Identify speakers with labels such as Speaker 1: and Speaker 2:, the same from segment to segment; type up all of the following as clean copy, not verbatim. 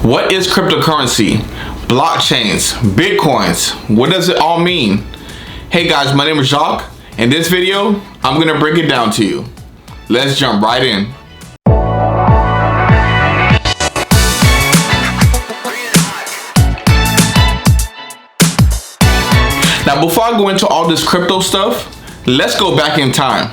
Speaker 1: What is cryptocurrency? Blockchains, bitcoins, what does it all mean? Hey guys, my name is Jacques. In this video, I'm gonna break it down to you. Let's jump right in. Now before I go into all this crypto stuff, let's go back in time.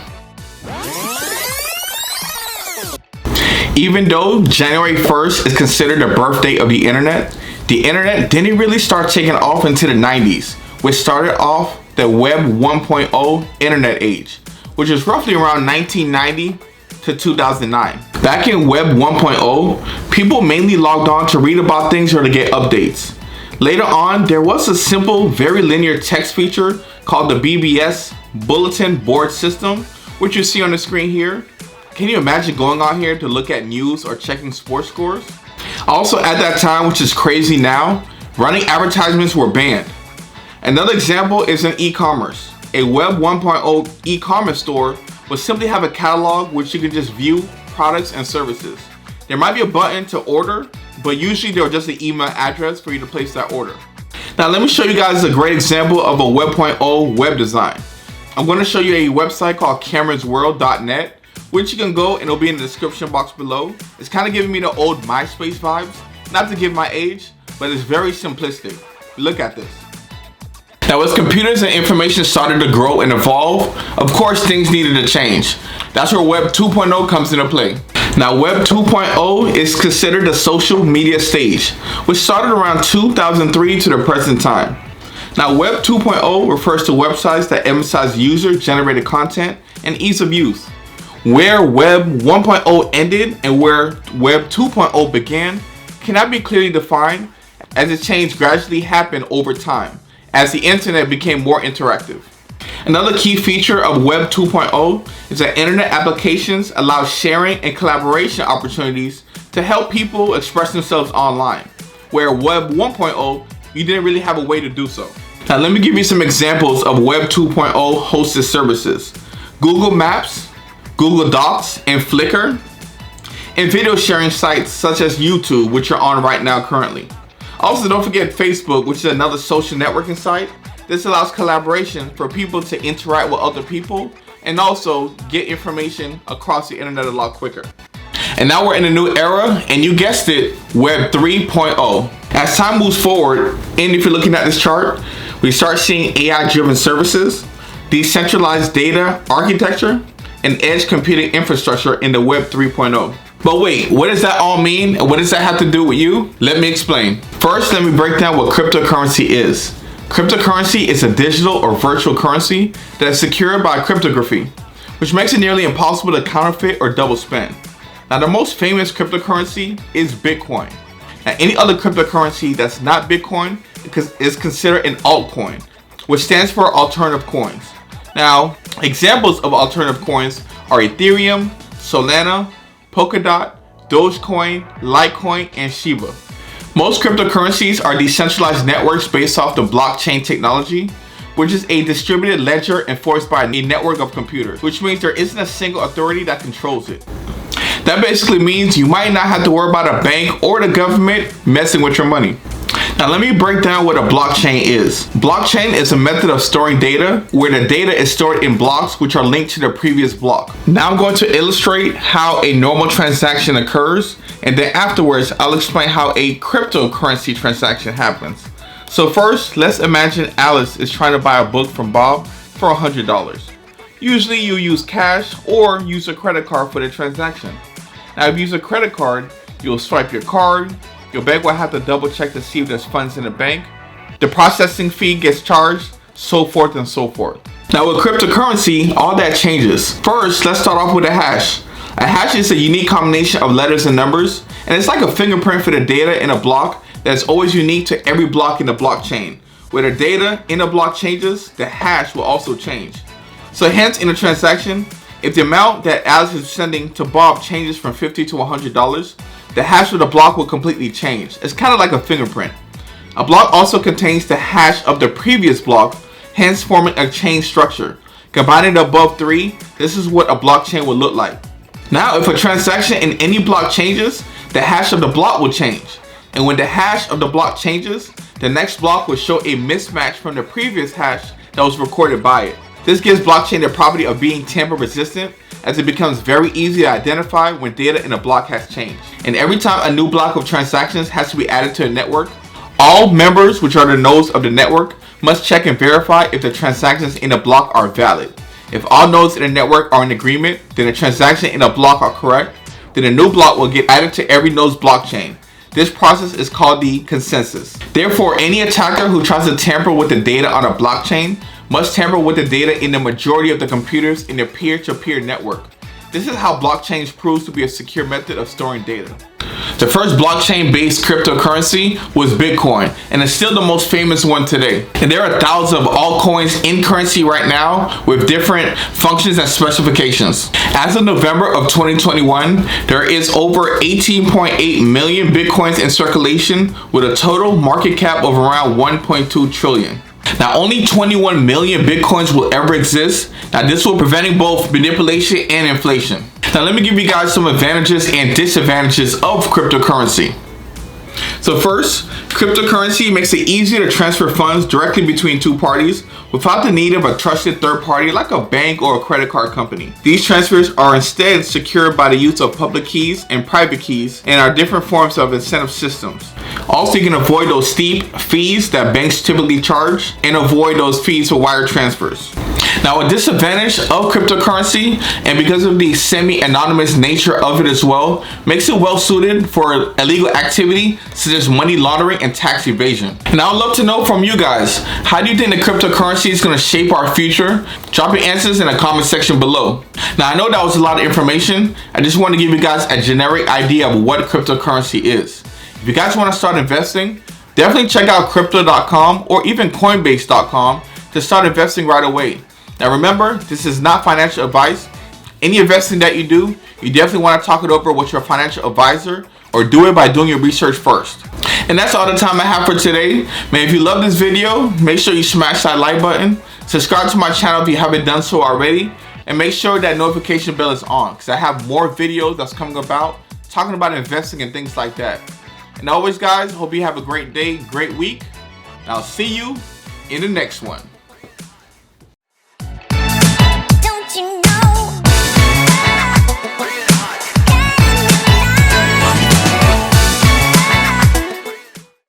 Speaker 1: Even though January 1st is considered the birth date of the internet didn't really start taking off until the 90s, which started off the Web 1.0 internet age, which is roughly around 1990 to 2009. Back in Web 1.0, people mainly logged on to read about things or to get updates. Later on, there was a simple, very linear text feature called the BBS, Bulletin Board System, which you see on the screen here. Can you imagine going on here to look at news or checking sports scores? Also at that time, which is crazy now, running advertisements were banned. Another example is in e-commerce. A Web 1.0 e-commerce store would simply have a catalog which you can just view products and services. There might be a button to order, but usually there was just an email address for you to place that order. Now let me show you guys a great example of a Web 1.0 web design. I'm going to show you a website called cameronsworld.net, which you can go and it'll be in the description box below. It's kind of giving me the old MySpace vibes. Not to give my age, but it's very simplistic. Look at this. Now as computers and information started to grow and evolve, of course things needed to change. That's where Web 2.0 comes into play. Now Web 2.0 is considered the social media stage, which started around 2003 to the present time. Now Web 2.0 refers to websites that emphasize user-generated content and ease of use. Where Web 1.0 ended and where Web 2.0 began cannot be clearly defined, as the change gradually happened over time as the internet became more interactive. Another key feature of Web 2.0 is that internet applications allow sharing and collaboration opportunities to help people express themselves online, where Web 1.0 you didn't really have a way to do so. Now let me give you some examples of Web 2.0 hosted services. Google Maps, Google Docs, and Flickr, and video sharing sites such as YouTube, which you're on right now currently. Also, don't forget Facebook, which is another social networking site. This allows collaboration for people to interact with other people and also get information across the internet a lot quicker. And now we're in a new era, and you guessed it, Web 3.0. As time moves forward, and if you're looking at this chart, we start seeing AI-driven services, decentralized data architecture, and edge computing infrastructure in the Web 3.0. But wait, what does that all mean? And what does that have to do with you? Let me explain. First, let me break down what cryptocurrency is. Cryptocurrency is a digital or virtual currency that is secured by cryptography, which makes it nearly impossible to counterfeit or double spend. Now, the most famous cryptocurrency is Bitcoin. Now, any other cryptocurrency that's not Bitcoin is considered an altcoin, which stands for alternative coins. Now, examples of alternative coins are Ethereum, Solana, Polkadot, Dogecoin, Litecoin, and Shiba. Most cryptocurrencies are decentralized networks based off the blockchain technology, which is a distributed ledger enforced by a network of computers, which means there isn't a single authority that controls it. That basically means you might not have to worry about a bank or the government messing with your money. Now let me break down what a blockchain is. Blockchain is a method of storing data where the data is stored in blocks which are linked to the previous block. Now I'm going to illustrate how a normal transaction occurs, and then afterwards I'll explain how a cryptocurrency transaction happens. So first, let's imagine Alice is trying to buy a book from Bob for $100. Usually you use cash or use a credit card for the transaction. Now if you use a credit card, you'll swipe your card. Your bank will have to double check to see if there's funds in the bank. The processing fee gets charged, so forth and so forth. Now with cryptocurrency, all that changes. First, let's start off with a hash. A hash is a unique combination of letters and numbers, and it's like a fingerprint for the data in a block that's always unique to every block in the blockchain. Where the data in a block changes, the hash will also change. So hence in a transaction, if the amount that Alice is sending to Bob changes from $50 to $100, the hash of the block will completely change. It's kind of like a fingerprint. A block also contains the hash of the previous block, hence forming a chain structure. Combining the above three, this is what a blockchain will look like. Now, if a transaction in any block changes, the hash of the block will change. And when the hash of the block changes, the next block will show a mismatch from the previous hash that was recorded by it. This gives blockchain the property of being tamper resistant, as it becomes very easy to identify when data in a block has changed. And every time a new block of transactions has to be added to the network, all members, which are the nodes of the network, must check and verify if the transactions in a block are valid. If all nodes in the network are in agreement, then the transactions in a block are correct, then a new block will get added to every node's blockchain. This process is called the consensus. Therefore, any attacker who tries to tamper with the data on a blockchain must tamper with the data in the majority of the computers in the peer-to-peer network. This is how blockchains proves to be a secure method of storing data. The first blockchain-based cryptocurrency was Bitcoin, and is still the most famous one today. And there are thousands of altcoins in currency right now with different functions and specifications. As of November of 2021, there is over 18.8 million Bitcoins in circulation with a total market cap of around 1.2 trillion. Now, only 21 million Bitcoins will ever exist. Now, this will preventing both manipulation and inflation. Now, let me give you guys some advantages and disadvantages of cryptocurrency. So first, cryptocurrency makes it easier to transfer funds directly between two parties without the need of a trusted third party like a bank or a credit card company. These transfers are instead secured by the use of public keys and private keys and are different forms of incentive systems. Also, you can avoid those steep fees that banks typically charge and avoid those fees for wire transfers. Now, a disadvantage of cryptocurrency, and because of the semi-anonymous nature of it as well, makes it well suited for illegal activity such as money laundering and tax evasion. And I would love to know from you guys, how do you think the cryptocurrency is going to shape our future? Drop your answers in the comment section below. Now, I know that was a lot of information. I just want to give you guys a generic idea of what cryptocurrency is. If you guys want to start investing, definitely check out crypto.com or even coinbase.com to start investing right away. Now remember, this is not financial advice. Any investing that you do, you definitely want to talk it over with your financial advisor, or do it by doing your research first. And that's all the time I have for today. Man, if you love this video, make sure you smash that like button. Subscribe to my channel if you haven't done so already. And make sure that notification bell is on, because I have more videos that's coming about talking about investing and things like that. And always, guys, hope you have a great day, great week. And I'll see you in the next one.